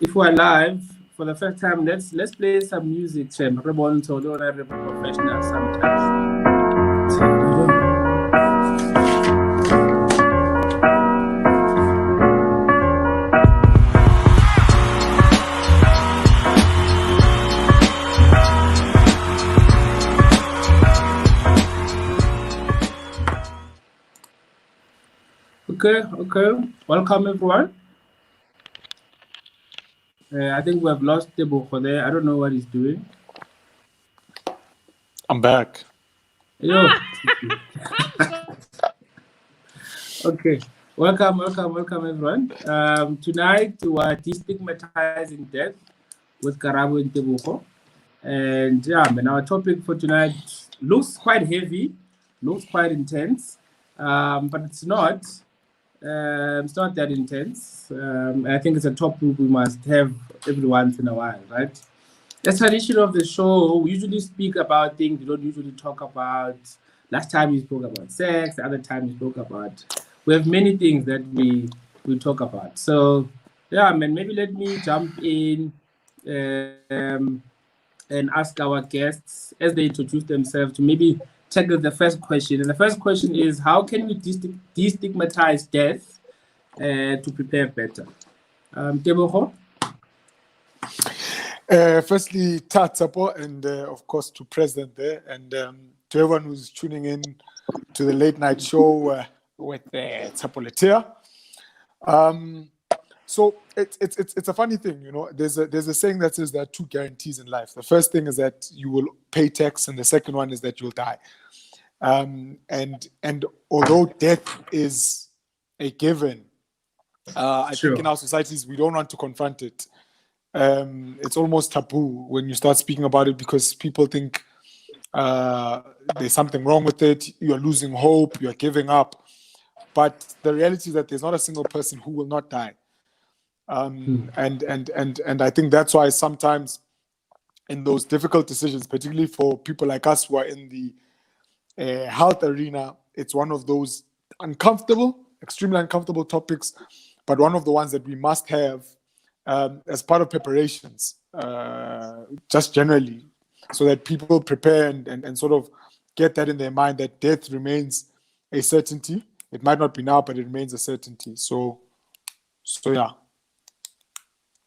If we're live for the first time, let's play some music. Karabo and Tebogo, professional sometimes. Okay. Welcome everyone. I think we have lost Tebogo there. I don't know what he's doing. I'm back. Yo. Okay. Welcome everyone. Tonight we are destigmatizing death with Karabo and Tebogo. And our topic for tonight looks quite heavy, looks quite intense, but it's not. It's not that intense. I think it's a topic we must have every once in a while, right? The tradition of the show, we usually speak about things we don't usually talk about. Last time we spoke about sex, the other time we spoke about. We have many things that we talk about. So, maybe let me jump in and ask our guests as they introduce themselves to maybe tackle the first question. And the first question is, how can we destigmatize death to prepare better? Tebogo? Firstly, Tatsapo, and of course to President there, and to everyone who's tuning in to the late night show with Tsapo Letea. So it's a funny thing, you know. There's a saying that says there are two guarantees in life. The first thing is that you will pay tax, and the second one is that you'll die. And although death is a given, I think in our societies we don't want to confront it. It's almost taboo when you start speaking about it because people think there's something wrong with it. You're losing hope. You're giving up. But the reality is that there's not a single person who will not die. And I think that's why sometimes in those difficult decisions, particularly for people like us who are in the health arena, it's one of those extremely uncomfortable topics, but one of the ones that we must have as part of preparations, just generally, so that people prepare and sort of get that in their mind that death remains a certainty. It might not be now, but it remains a certainty. So yeah.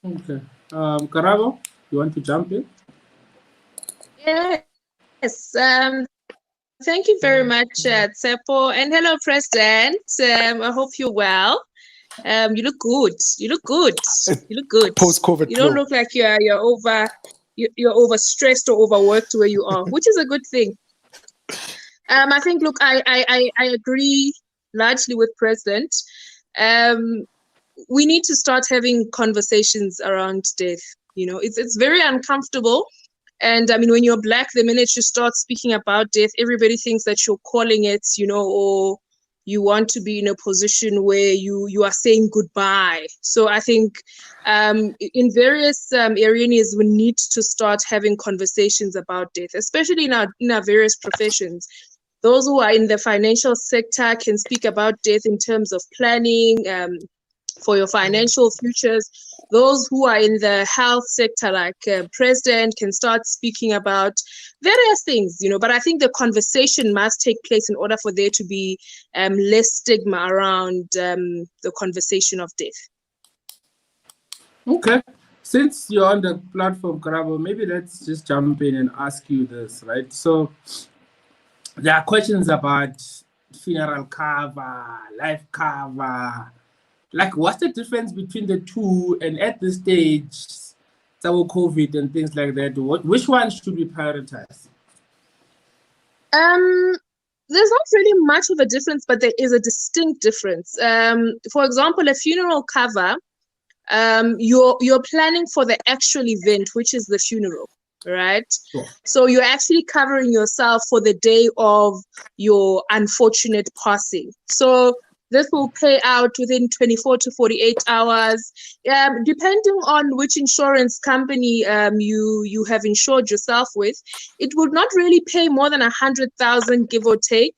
Okay. Karabo, you want to jump in? Yes. Thank you very much, Tsepo. And hello, President. I hope you're well. You look good. You look good. Post-COVID. You don't look like you're overstressed or overworked where you are, which is a good thing. I think, look, I agree largely with President. We need to start having conversations around death. You know, it's very uncomfortable. And I mean, when you're Black, the minute you start speaking about death, everybody thinks that you're calling it, you know, or you want to be in a position where you are saying goodbye. So I think in various areas, we need to start having conversations about death, especially in our various professions. Those who are in the financial sector can speak about death in terms of planning for your financial futures. Those who are in the health sector, like President, can start speaking about various things, you know. But I think the conversation must take place in order for there to be less stigma around the conversation of death. Okay. Since you're on the platform, Karabo, maybe let's just jump in and ask you this, right? So there are questions about funeral cover, life cover. Like, what's the difference between the two? And at this stage, COVID and things like that, which one should we prioritize? There's not really much of a difference, but there is a distinct difference. For example, a funeral cover, you're planning for the actual event, which is the funeral, right? Sure. So you're actually covering yourself for the day of your unfortunate passing. So this will pay out within 24 to 48 hours, depending on which insurance company you have insured yourself with. It would not really pay more than 100,000, give or take.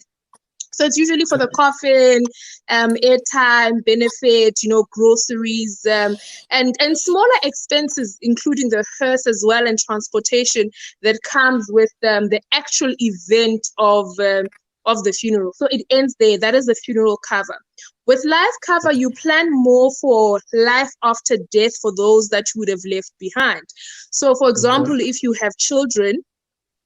So it's usually for the coffin, airtime, benefit, groceries, and smaller expenses, including the hearse as well and transportation that comes with the actual event of the funeral. So it ends there. That is the funeral cover. With life cover, you plan more for life after death for those that you would have left behind. So, for example, if you have children,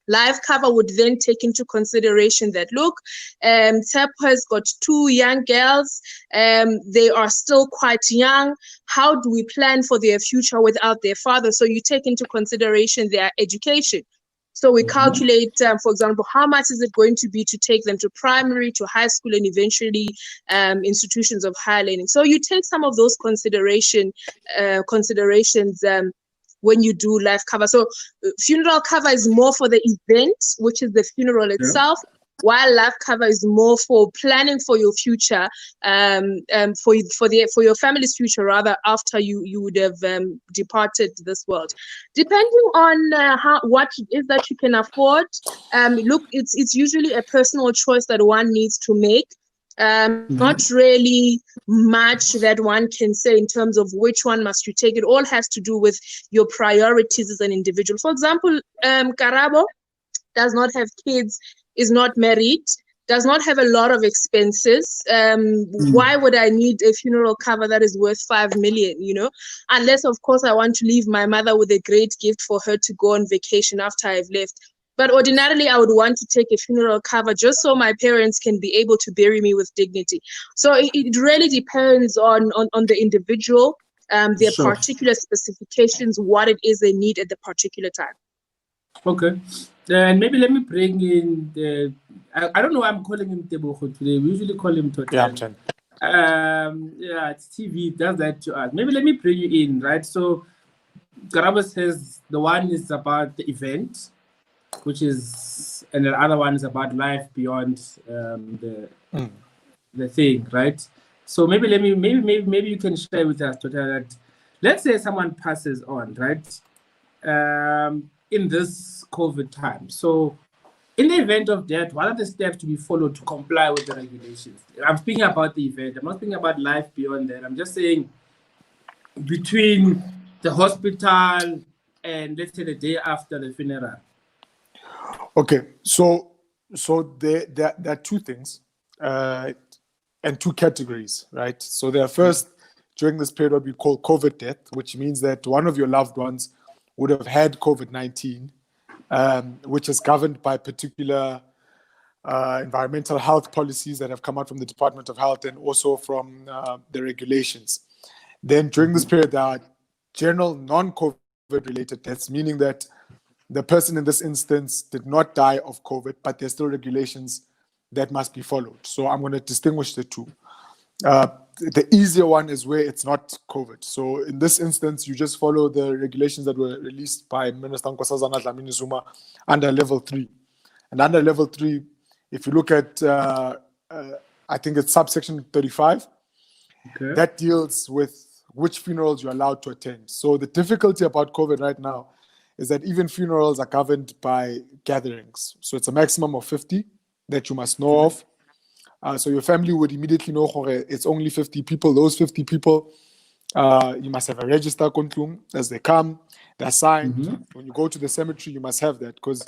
life cover would then take into consideration that, look, Tep has got 2 young girls. They are still quite young. How do we plan for their future without their father? So you take into consideration their education. So we calculate, for example, how much is it going to be to take them to primary, to high school, and eventually institutions of higher learning. So you take some of those considerations when you do life cover. So funeral cover is more for the event, which is the funeral itself, while life cover is more for planning for your future, for your family's future, rather, after you would have departed this world. Depending on what it is that you can afford, look, it's usually a personal choice that one needs to make. Not really much that one can say in terms of which one must you take. It all has to do with your priorities as an individual. For example, Karabo does not have kids, is not married, does not have a lot of expenses. Why would I need a funeral cover that is worth 5 million, Unless, of course, I want to leave my mother with a great gift for her to go on vacation after I've left. But ordinarily, I would want to take a funeral cover just so my parents can be able to bury me with dignity. So it really depends on the individual, their particular specifications, what it is they need at the particular time. Okay. And maybe let me bring in I don't know why I'm calling him Tebogo today. We usually call him Total. Yeah, I'm Chen. It's TV, does that to us. Maybe let me bring you in, right? So Karabo says the one is about the event, and the other one is about life beyond the thing, right? So maybe you can share with us, Total, that let's say someone passes on, right? In this COVID time. So in the event of death, what are the steps to be followed to comply with the regulations? I'm speaking about the event. I'm not speaking about life beyond that. I'm just saying between the hospital and, let's say, the day after the funeral. Okay, so there are 2 things and 2 categories, right? So there are first, during this period, what we call COVID death, which means that one of your loved ones would have had COVID-19, which is governed by particular environmental health policies that have come out from the Department of Health and also from the regulations. Then during this period, there are general non-COVID related deaths, meaning that the person in this instance did not die of COVID, but there's still regulations that must be followed. So I'm going to distinguish the 2. The easier one is where it's not COVID. So in this instance, you just follow the regulations that were released by Minister Nkosazana Dlamini Zuma under level 3. And under level 3, if you look at, I think it's subsection 35, that deals with which funerals you're allowed to attend. So the difficulty about COVID right now is that even funerals are governed by gatherings. So it's a maximum of 50 that you must know of. So your family would immediately know it's only 50 people. Those 50 people, you must have a register as they come. They're signed. When you go to the cemetery, you must have that because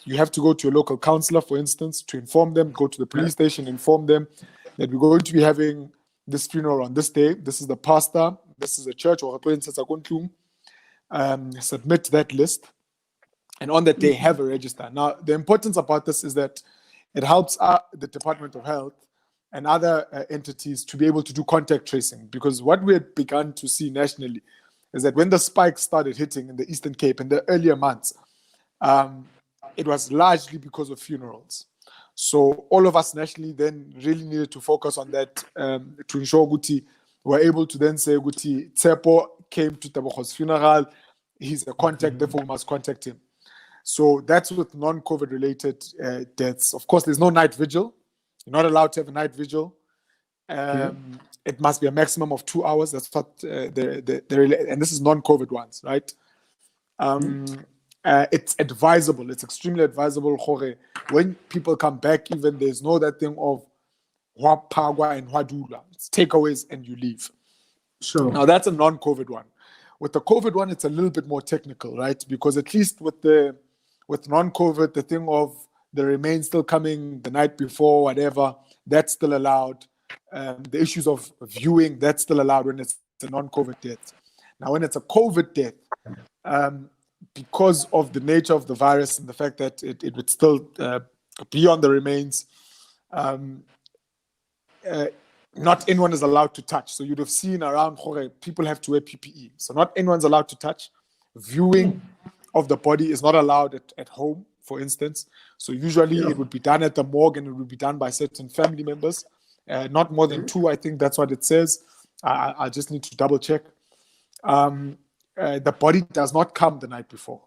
you have to go to your local councillor, for instance, to inform them, go to the police station, inform them that we're going to be having this funeral on this day. This is the pastor. This is the church. Submit that list. And on that day, have a register. Now, the importance about this is that it helps the Department of Health and other entities to be able to do contact tracing, because what we had begun to see nationally is that when the spike started hitting in the Eastern Cape in the earlier months, it was largely because of funerals. So all of us nationally then really needed to focus on that to ensure Guti were able to then say Guti Tsepo came to Tebogo's funeral, he's a contact, therefore we must contact him. So that's with non-COVID related deaths. Of course, there's no night vigil. You're not allowed to have a night vigil. It must be a maximum of 2 hours. That's what and this is non-COVID ones, right? And it's advisable. It's extremely advisable, Jorge. When people come back, even there's no that thing of Pagwa and Dula. It's takeaways and you leave. Sure. Now that's a non-COVID one. With the COVID one, it's a little bit more technical, right? Because at least with non-COVID, the thing of the remains still coming the night before, whatever, that's still allowed. The issues of viewing, that's still allowed when it's a non-COVID death. Now, when it's a COVID death, because of the nature of the virus and the fact that it would still be on the remains, not anyone is allowed to touch. So you'd have seen around Jorge, people have to wear PPE. So not anyone's allowed to touch. Viewing of the body is not allowed at home, for instance. So usually it would be done at the morgue and it would be done by certain family members. Not more than 2, I think that's what it says. I just need to double check. The body does not come the night before.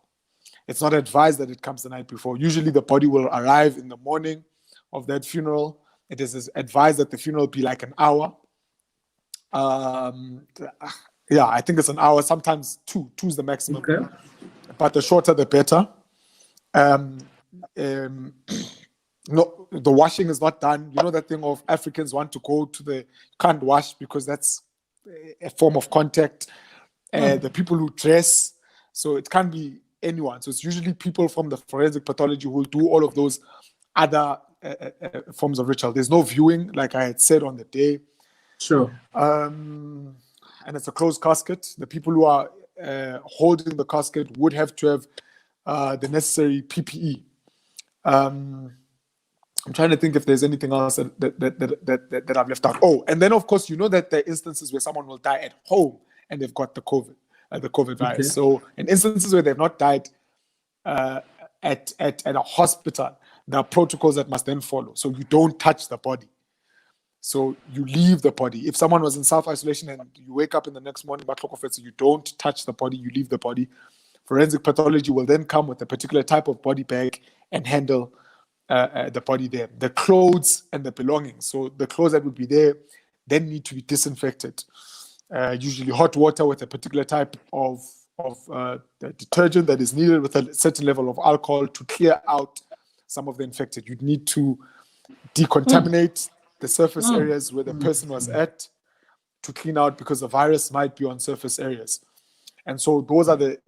It's not advised that it comes the night before. Usually the body will arrive in the morning of that funeral. It is advised that the funeral be like an hour. I think it's an hour, sometimes 2. 2 is the maximum. Okay. But the shorter, the better. No, the washing is not done. You know that thing of Africans want to go to can't wash because that's a form of contact. The people who dress, so it can't be anyone. So it's usually people from the forensic pathology who will do all of those other forms of ritual. There's no viewing, like I had said on the day. Sure. And it's a closed casket. The people who are holding the casket would have to have the necessary PPE. I'm trying to think if there's anything else that I've left out. Oh, and then of course you know that there are instances where someone will die at home and they've got the COVID virus. Okay. So in instances where they've not died at a hospital, there are protocols that must then follow. So you don't touch the body. So you leave the body. If someone was in self-isolation and you wake up in the next morning, so you don't touch the body, you leave the body. Forensic pathology will then come with a particular type of body bag and handle the body there. The clothes and the belongings. So the clothes that would be there then need to be disinfected. Usually hot water with a particular type of the detergent that is needed with a certain level of alcohol to clear out some of the infected. You'd need to decontaminate the surface areas where the person was at to clean out because the virus might be on surface areas. And so those are the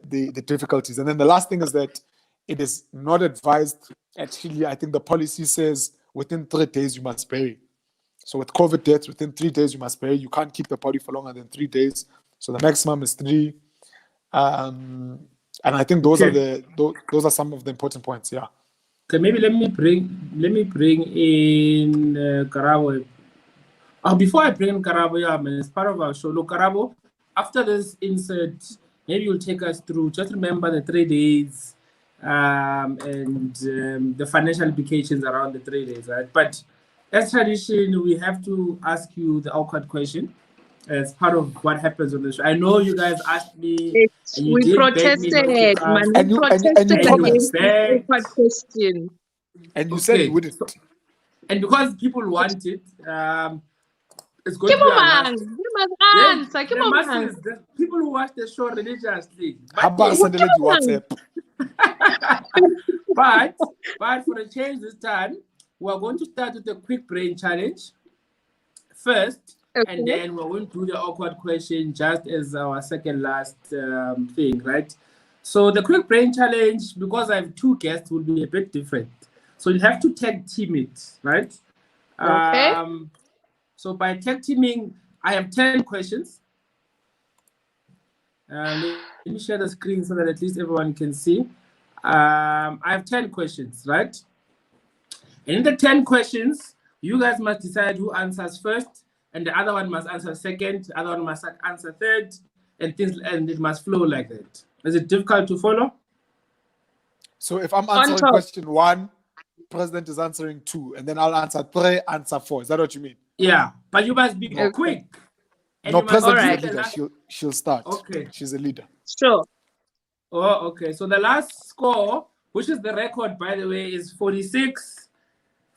difficulties. And then the last thing is that it is not advised. Actually, I think the policy says within 3 days you must bury. So with COVID deaths, within 3 days you must bury. You can't keep the body for longer than 3 days. So the maximum is 3. And I think those are some of the important points. Yeah. Okay, maybe let me bring in Karabo. Before I bring in Karabo, as part of our show, look, Karabo, after this insert, maybe you'll take us through. Just remember the 3 days and the financial implications around the 3 days, right? But as tradition, we have to ask you the awkward question as part of what happens on the show. I know you guys asked me, and you we protested, man. We protested against the awkward question. And you said you wouldn't. And because people want it, it's going to be a answer. The people who watch the show religiously. But for a change this time, we're going to start with a quick brain challenge first, and then we're going to do the awkward question just as our second last thing, right? So the quick brain challenge, because I have 2 guests, will be a bit different. So you have to tag team it, right? Okay. So by tag teaming, I have 10 questions. Let me share the screen so that at least everyone can see. I have 10 questions, right? And in the 10 questions, you guys must decide who answers first, and the other one must answer second, the other one must answer third, and it must flow like that. Is it difficult to follow? So if I'm answering question 1, President is answering 2, and then I'll answer 3, answer 4. Is that what you mean? Yeah, but you must be quick. And no, President is a leader. She'll start. Okay. She's a leader. Sure. Oh, okay. So the last score, which is the record, by the way, is 46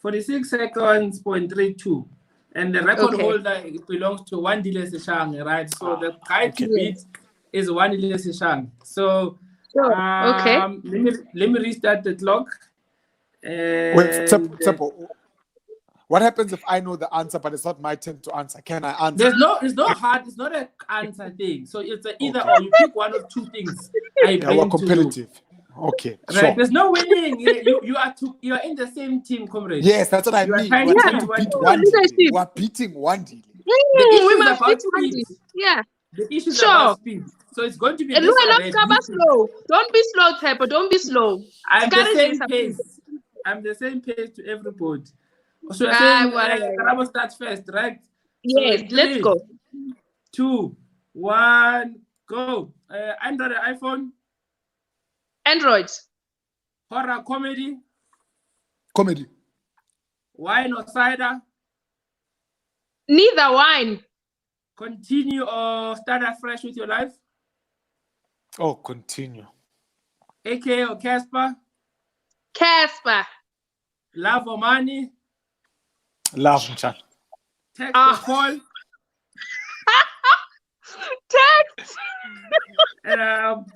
seconds, 0.32. And the record holder belongs to Wandile Seshang, right? So the guy to beat is Wandile Seshang. So Sure. Okay. Let me restart the clock. Wait, Tsepo, what happens if I know the answer, but it's not my turn to answer? Can I answer? It's not an answer thing. So it's either or. You pick one of two things. I bring we're competitive. To you. Okay, right? sure. There's no winning. You are in the same team, comrade. Yes, that's what I mean. We're trying to beat one deal. We're beating one deal. The issue we is must about beat speed. one. Yeah. The issue is Sure. about speed. So it's going to be And this look, one. slow. Don't be slow, Pepper. Don't be slow. I'm the same pace. I'm the same pace to everybody. So you're saying Karabo starts first, right? Yes, so let's go. 2, 1, go. Android, iPhone. Android. Horror, comedy. Comedy. Wine or cider. Neither wine. Continue or start afresh with your life. Oh, continue. AK or Casper. Casper. Love or money. Love, chat. Text or call. Text.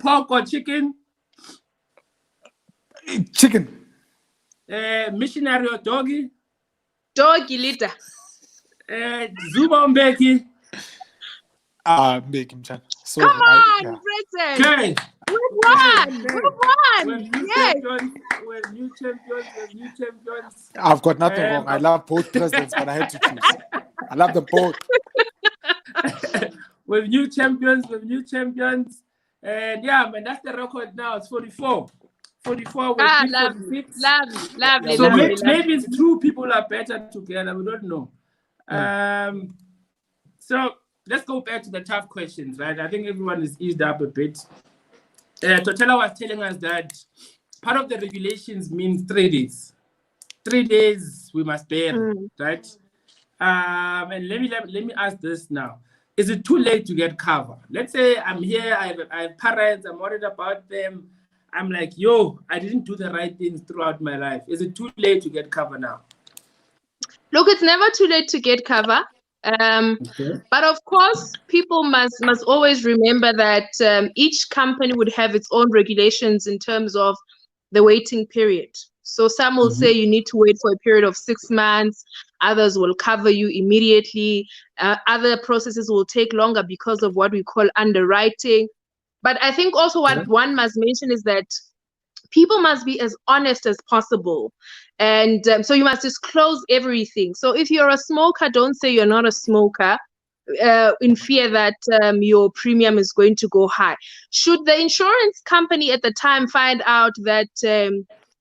Pork or chicken. Chicken. Missionary or doggy. Doggy leader. Zuma or Mbeki. Make him chat. Come on, Britain. Okay. We've won. Yes. We're new champions. I've got nothing wrong. I love both presidents, but I had to choose. I love them both. We're new champions. And yeah, man, that's the record now. It's 44. 44 with 46. Lovely. So maybe it's true people are better together. We don't know. So let's go back to the tough questions, right? I think everyone is eased up a bit. Totela was telling us that part of the regulations means 3 days. 3 days we must bear, right? And let me ask this now. Is it too late to get cover? Let's say I'm here, I have parents, I'm worried about them. I'm like, I didn't do the right things throughout my life. Is it too late to get cover now? Look, it's never too late to get cover. But of course, people must always remember that each company would have its own regulations in terms of the waiting period. So some will say you need to wait for a period of 6 months. Others will cover you immediately. Other processes will take longer because of what we call underwriting. But I think also what one must mention is that people must be as honest as possible. And so you must disclose everything. So if you're a smoker, don't say you're not a smoker in fear that your premium is going to go high. Should the insurance company at the time find out that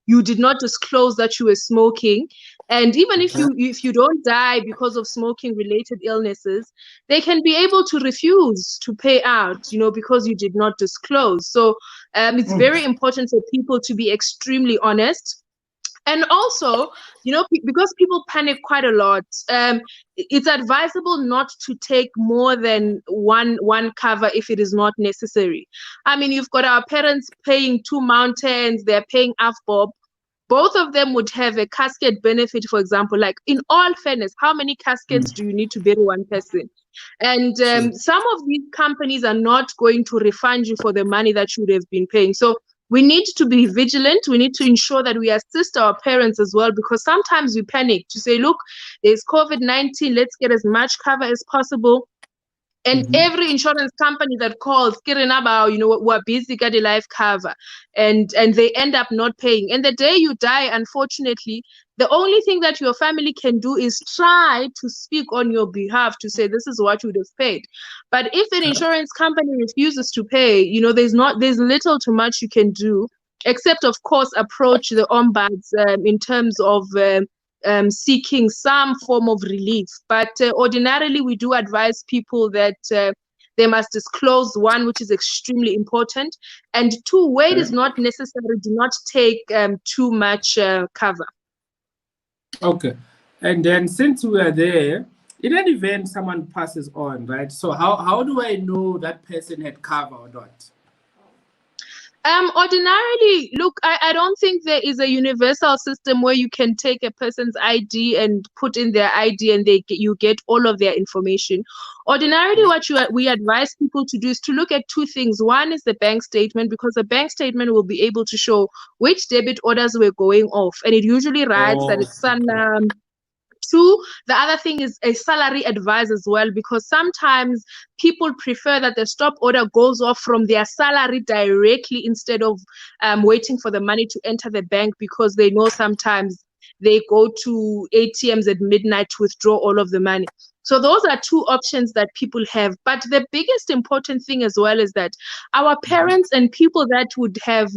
you did not disclose that you were smoking, and even if you don't die because of smoking related illnesses, they can be able to refuse to pay out, because you did not disclose. So it's very important for people to be extremely honest. And also, because people panic quite a lot, it's advisable not to take more than one cover if it is not necessary. I mean, you've got our parents paying 2 mountains, they're paying AFBOB. Both of them would have a casket benefit, for example. Like, in all fairness, how many caskets do you need to bury one person? And some of these companies are not going to refund you for the money that you would have been paying. So we need to be vigilant. We need to ensure that we assist our parents as well, because sometimes we panic to say, look, there's COVID-19, let's get as much cover as possible. And every insurance company that calls, we're busy, got a life cover, and they end up not paying. And the day you die, unfortunately, the only thing that your family can do is try to speak on your behalf to say this is what you would have paid. But if an insurance company refuses to pay, there's little to much you can do, except of course approach the ombuds in terms of seeking some form of relief. But ordinarily, we do advise people that they must disclose, one, which is extremely important, and two, where it is not necessary, do not take too much cover. Okay. And then since we are there, in an event someone passes on, right? So how do I know that person had cover or not? Ordinarily, look, I don't think there is a universal system where you can take a person's ID and put in their ID and you get all of their information. Ordinarily, we advise people to do is to look at two things. One is the bank statement, because the bank statement will be able to show which debit orders were going off, and it usually writes that it's Sanlam. Two, the other thing is a salary advice as well, because sometimes people prefer that the stop order goes off from their salary directly instead of waiting for the money to enter the bank, because they know sometimes they go to ATMs at midnight to withdraw all of the money. So those are two options that people have. But the biggest important thing as well is that our parents and people that would have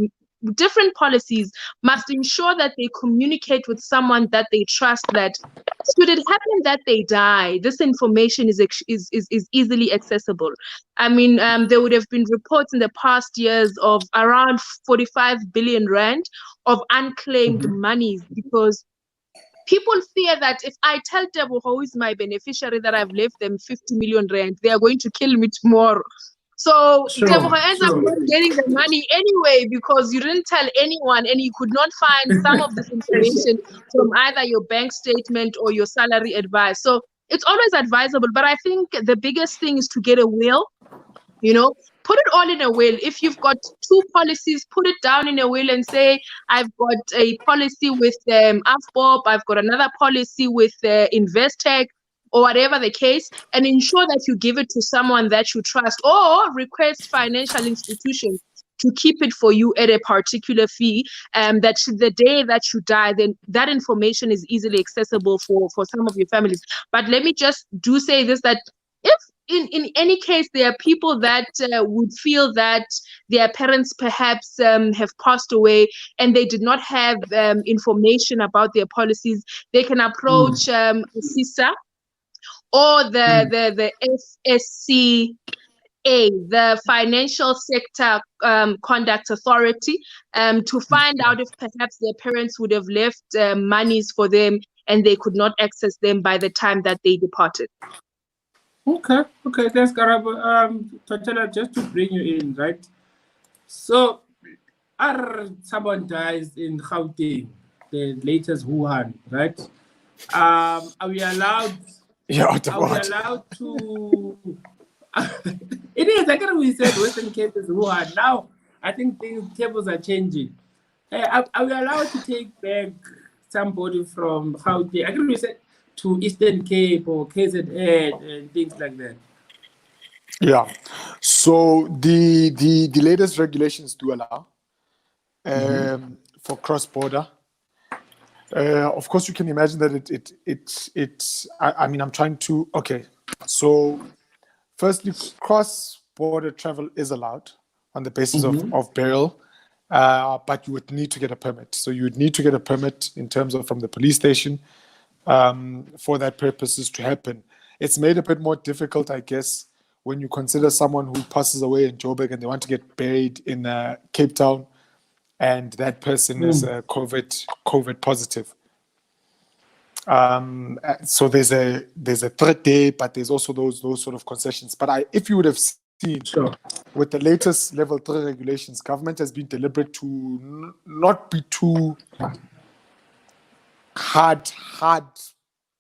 different policies must ensure that they communicate with someone that they trust, that should it happen that they die, this information is easily accessible. I mean, there would have been reports in the past years of around 45 billion rand of unclaimed monies, because people fear that if I tell Tebogo, who is my beneficiary, that I've left them 50 million rand, they are going to kill me tomorrow. So Tebogo ends up not getting the money anyway, because you didn't tell anyone and you could not find some of this information from either your bank statement or your salary advice. So it's always advisable. But I think the biggest thing is to get a will, put it all in a will. If you've got two policies, put it down in a will and say, I've got a policy with AFBOP, I've got another policy with Investec, or whatever the case, and ensure that you give it to someone that you trust, or request financial institutions to keep it for you at a particular fee, that the day that you die, then that information is easily accessible for some of your families. But let me just say this, that if in any case there are people that would feel that their parents perhaps have passed away and they did not have information about their policies, they can approach CISA or the FSCA, the Financial Sector Conduct Authority, to find out if perhaps their parents would have left monies for them and they could not access them by the time that they departed. Okay, thanks, Karabo. Totela, just to bring you in, right? So, someone dies in Gauteng, the latest Wuhan, right? Are we allowed? Yeah, are we allowed to? It is. I can we said Western Cape is Wuhan. Now, I think tables are changing. Are we allowed to take back somebody from Gauteng? I can we said to Eastern Cape or KZN and things like that? Yeah. So the latest regulations do allow for cross-border. Of course, you can imagine that I mean, I'm trying to. Okay. So, firstly, cross-border travel is allowed on the basis of burial, but you would need to get a permit. So you would need to get a permit in terms of from the police station for that purposes to happen. It's made a bit more difficult, I guess, when you consider someone who passes away in Joburg and they want to get buried in Cape Town, and that person is COVID positive. So there's a third day, but there's also those sort of concessions. But if you would have seen with the latest level 3 regulations, government has been deliberate to not be too hard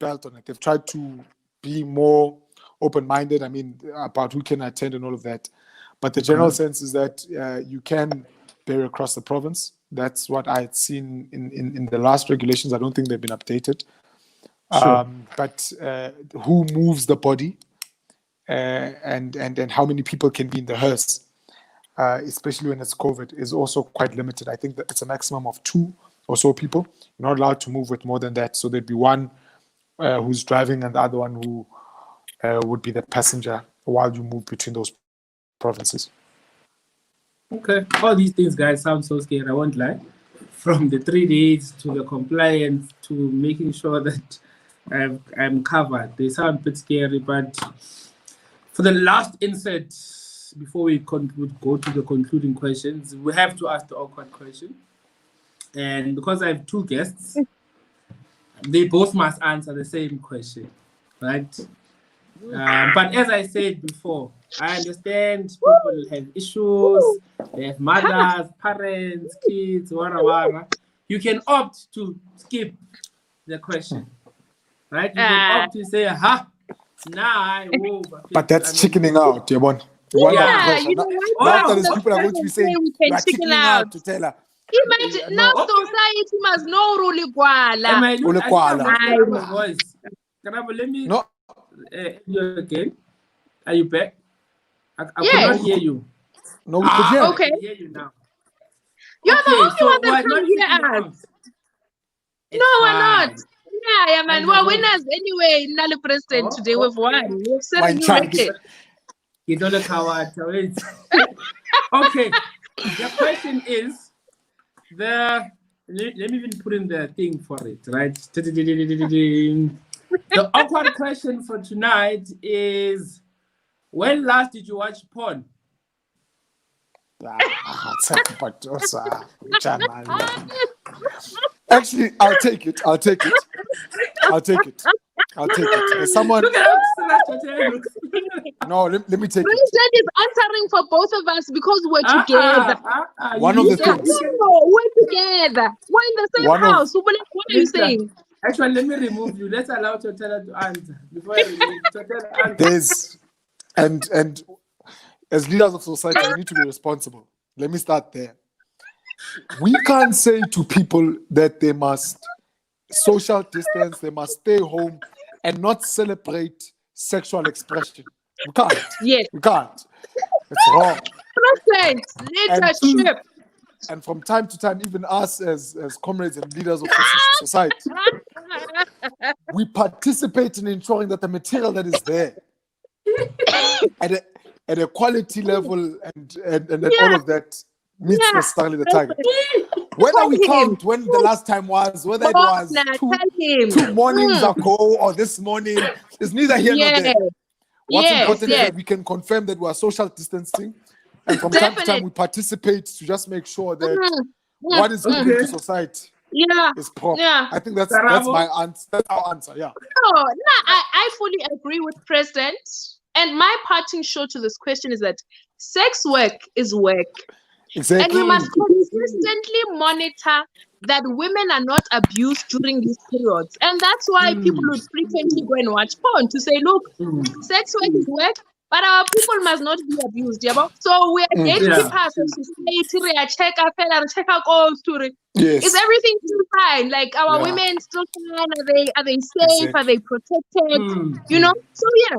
belt on it. They've tried to be more open-minded, I mean, about who can attend and all of that. But the general sense is that you can bury across the province. That's what I had seen in the last regulations. I don't think they've been updated. But who moves the body and how many people can be in the hearse, especially when it's COVID, is also quite limited. I think that it's a maximum of 2 or so people. You're not allowed to move with more than that. So there'd be one who's driving and the other one who would be the passenger while you move between those provinces. Okay. All these things, guys, sound so scary. I won't lie. From the 3 days to the compliance to making sure that I'm covered. They sound a bit scary, but for the last insert, before we go to the concluding questions, we have to ask the awkward question. And because I have 2 guests, they both must answer the same question, right? But as I said before, I understand people have issues, they have mothers, parents, kids, wara. You can opt to skip the question, right? You can opt to say, but that's chickening out, you want? Yeah, you know what? After these people are going to be saying, we you are chickening out to tell her. Imagine now society must know rule Am I my voice? Karabo, let me you again. Are you back? I could not hear you. No, we could hear. Okay. I can hear you now. You're the only one that can hear us. No, we're not. Yeah, man. We're winners anyway. Nali President today we've won. We've set a new record. You don't look how okay. The question is let me even put in the thing for it, right? The awkward question for tonight is, when last did you watch porn? Actually, I'll take it. As someone. No, let me take it. President is answering for both of us because we're together. One of the things. No, we're together. We're in the same house. What are you saying? Actually, let me remove you. Let's allow Totela to answer before I remove Totela. There's and as leaders of society, we need to be responsible. Let me start there. We can't say to people that they must social distance, they must stay home and not celebrate sexual expression. We can't. Yes. We can't. It's wrong. Leadership. And from time to time, even us as comrades and leaders of society, we participate in ensuring that the material that is there at a quality level and all of that meets necessarily the target. Whether we count when the last time was, whether it was two mornings ago or this morning, is neither here nor there. What's important is that we can confirm that we are social distancing, and from time to time we participate to just make sure that what is given to society is proper. I think that's my answer. That's our answer. Yeah. No, I fully agree with President. And my parting shot to this question is that sex work is work. Exactly. And we must consistently monitor that women are not abused during these periods. And that's why people would frequently go and watch porn to say, look, sex work is work, but our people must not be abused. Yeah? So we are gatekeepers in society. We are check our goals to yes. Is everything still fine? Like our women still fine? Are they safe? Are they protected? You know? So yeah,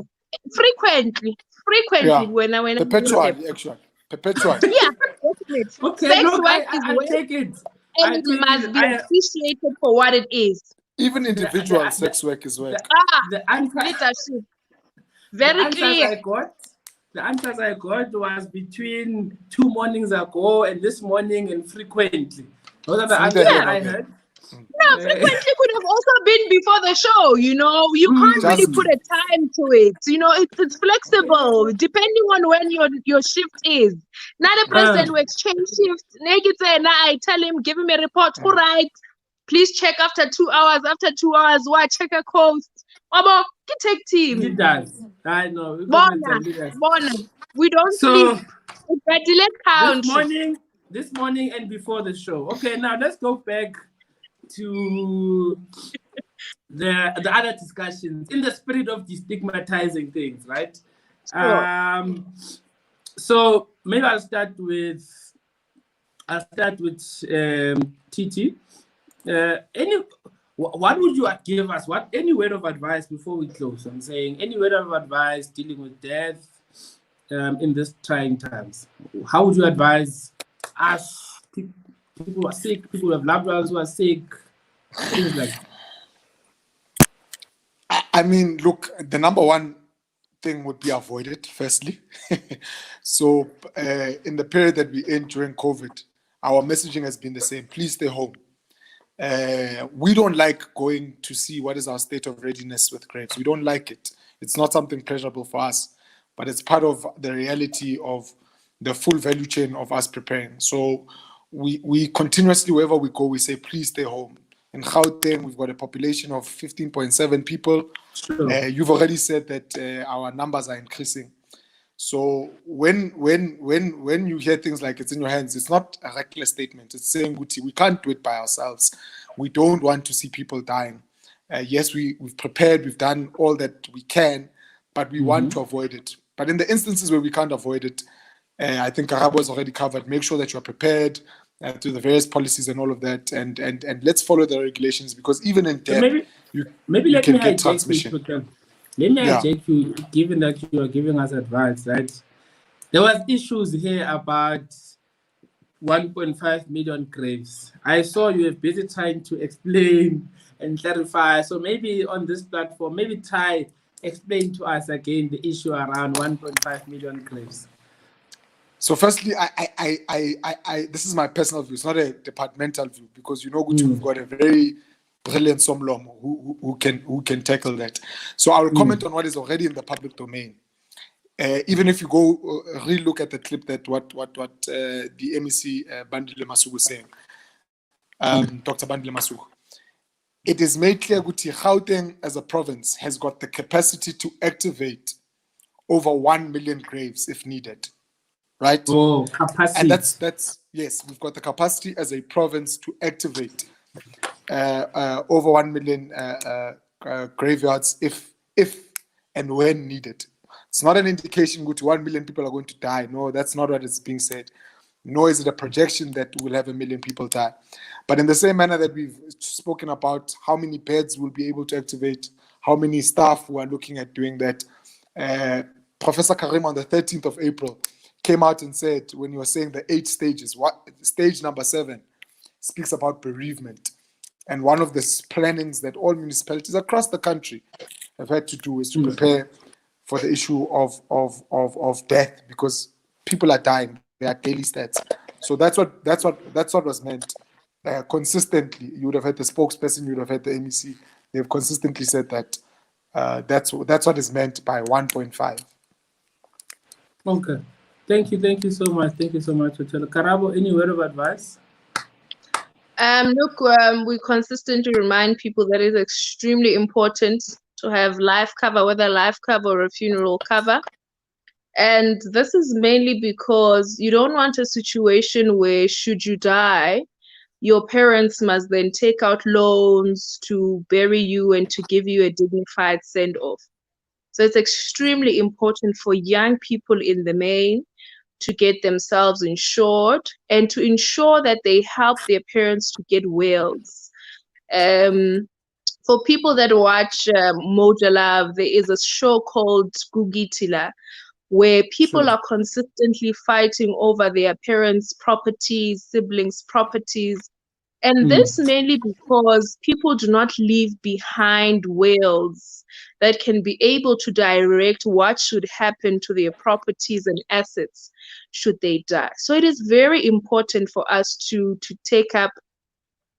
frequently when perpetually actually. Perpetually. Yeah. Okay, sex look, work is I work, take it. and it must be appreciated for what it is. Even individual sex work is work. The answer, very clear. The answers I got was between 2 mornings ago and this morning and frequently. Those are the answers I heard. No, frequently could have also been before the show, you know. You can't really put a time to it. You know, it's flexible depending on when your shift is. Now the president will exchange shifts. I tell him, give him a report. All right, please check after 2 hours. After 2 hours, why check a coast? Abo, you take team. He does. I know. Bona. We don't sleep. This morning and before the show. Okay, now let's go back to the other discussions in the spirit of destigmatizing things, right? Sure. So maybe I'll start with TT. What would you give us? Any word of advice before we close? I'm saying any word of advice dealing with death in these trying times. How would you advise us? People who are sick, people who have loved ones who are sick, things like that. I mean, look, the number one thing would be avoided, firstly. So in the period that we're in during COVID, our messaging has been the same. Please stay home. We don't like going to see what is our state of readiness with graves. We don't like it. It's not something pleasurable for us, but it's part of the reality of the full value chain of us preparing. So we continuously, wherever we go, we say, please stay home. In Gauteng, we've got a population of 15.7 people. Sure. You've already said that our numbers are increasing. So when you hear things like it's in your hands, it's not a reckless statement. It's saying we can't do it by ourselves. We don't want to see people dying. Yes, we've prepared, we've done all that we can, but we want to avoid it. But in the instances where we can't avoid it, I think Karabo has already covered. Make sure that you're prepared to the various policies and all of that, and let's follow the regulations, because even in So death, you let can me get hijack transmission. this. Let me hijack you, given that you are giving us advice, right? There was issues here about 1.5 million graves. I saw you were busy trying to explain and clarify. So maybe on this platform, maybe try explain to us again the issue around 1.5 million graves. So firstly, I this is my personal view. It's not a departmental view, because we've got a very brilliant Somlomo who can tackle that. So I will comment on what is already in the public domain. Even if you go re-look at the clip that what the MEC Bandile Masuku was saying, Dr. Bandile Masuku, it is made clear that Gauteng as a province has got the capacity to activate over 1 million graves if needed, right? Oh, capacity. And that's yes, we've got the capacity as a province to activate over 1 million graveyards if and when needed. It's not an indication that 1 million people are going to die. No, that's not what is being said. Nor is it a projection that we'll have 1 million people die. But in the same manner that we've spoken about how many beds we'll be able to activate, how many staff who are looking at doing that, Professor Karim on the 13th of April came out and said, when you were saying the 8 stages, stage number 7 speaks about bereavement. And one of the plannings that all municipalities across the country have had to do is to prepare for the issue of death, because people are dying. They are daily stats. So that's what was meant. Consistently, you would have had the spokesperson, you would have had the MEC. They've consistently said that that's what is meant by 1.5. Okay. Thank you so much. Thank you so much, Karabo, any word of advice? Look, we consistently remind people that it's extremely important to have life cover, whether life cover or a funeral cover. And this is mainly because you don't want a situation where, should you die, your parents must then take out loans to bury you and to give you a dignified send-off. So it's extremely important for young people in the main to get themselves insured and to ensure that they help their parents to get wills. For people that watch Moja Love, there is a show called Gugitila, where people are consistently fighting over their parents' properties, siblings' properties. And this mainly because people do not leave behind wills that can be able to direct what should happen to their properties and assets should they die. So it is very important for us to take up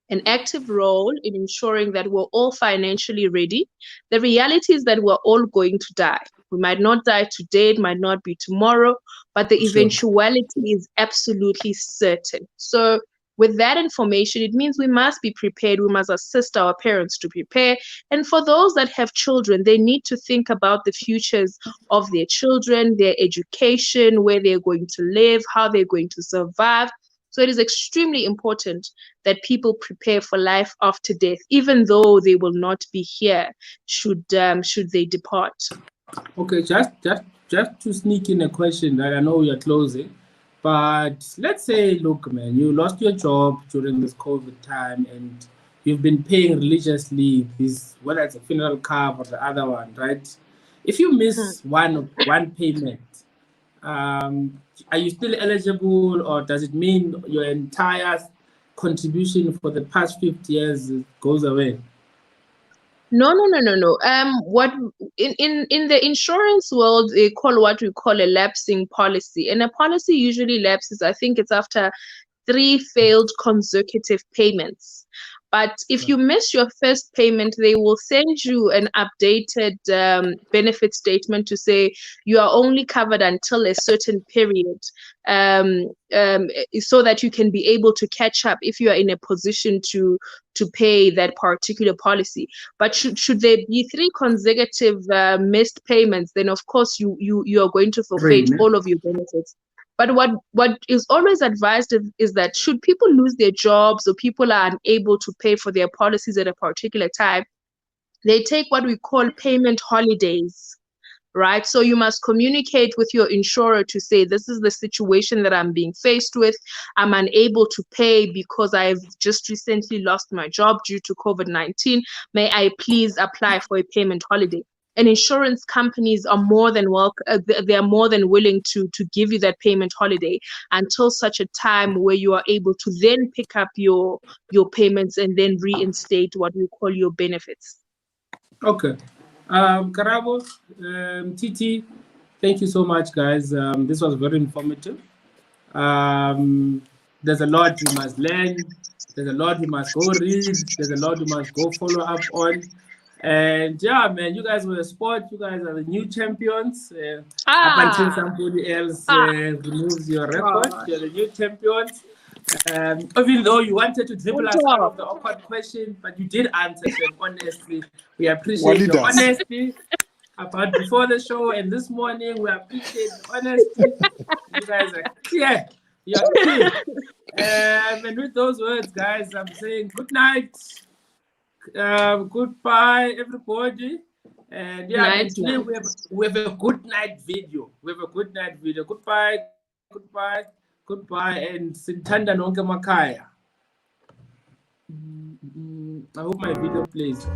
an active role in ensuring that we're all financially ready. The reality is that we're all going to die. We might not die today, it might not be tomorrow, but the eventuality is absolutely certain. So with that information, it means we must be prepared. We must assist our parents to prepare. And for those that have children, they need to think about the futures of their children, their education, where they're going to live, how they're going to survive. So it is extremely important that people prepare for life after death, even though they will not be here should they depart. Okay, just to sneak in a question that I know you're closing, but let's say, look, man, you lost your job during this COVID time and you've been paying religiously this, whether it's a funeral cover or the other one, right? If you miss one payment, are you still eligible, or does it mean your entire contribution for the past 50 years goes away? No. What in the insurance world, they call what we call a lapsing policy, and a policy usually lapses. I think it's after 3 failed consecutive payments. But if you miss your first payment, they will send you an updated benefit statement to say you are only covered until a certain period, so that you can be able to catch up if you are in a position to pay that particular policy. But should there be 3 consecutive missed payments, then of course you are going to forfeit all of your benefits. But what is always advised is that should people lose their jobs or people are unable to pay for their policies at a particular time, they take what we call payment holidays, right? So you must communicate with your insurer to say, this is the situation that I'm being faced with. I'm unable to pay because I've just recently lost my job due to COVID-19. May I please apply for a payment holiday? And insurance companies are more than welcome. They are more than willing to give you that payment holiday until such a time where you are able to then pick up your payments and then reinstate what we call your benefits. Okay. Karabo, Titi, thank you so much, guys. This was very informative. There's a lot we must learn. There's a lot we must go read. There's a lot we must go follow up on. And yeah, man, you guys were a sport. You guys are the new champions. Up until somebody else removes your record, you're the new champions. Even though you wanted to dribble us out of the awkward question, but you did answer them honestly. We appreciate your honesty about before the show and this morning. We appreciate the honesty. You guys are clear. You're clear. And with those words, guys, I'm saying good night. Goodbye, everybody. And yeah, today we have a good night video. Goodbye, goodbye, goodbye, and Sintanda Nonke Makaya. I hope my video plays.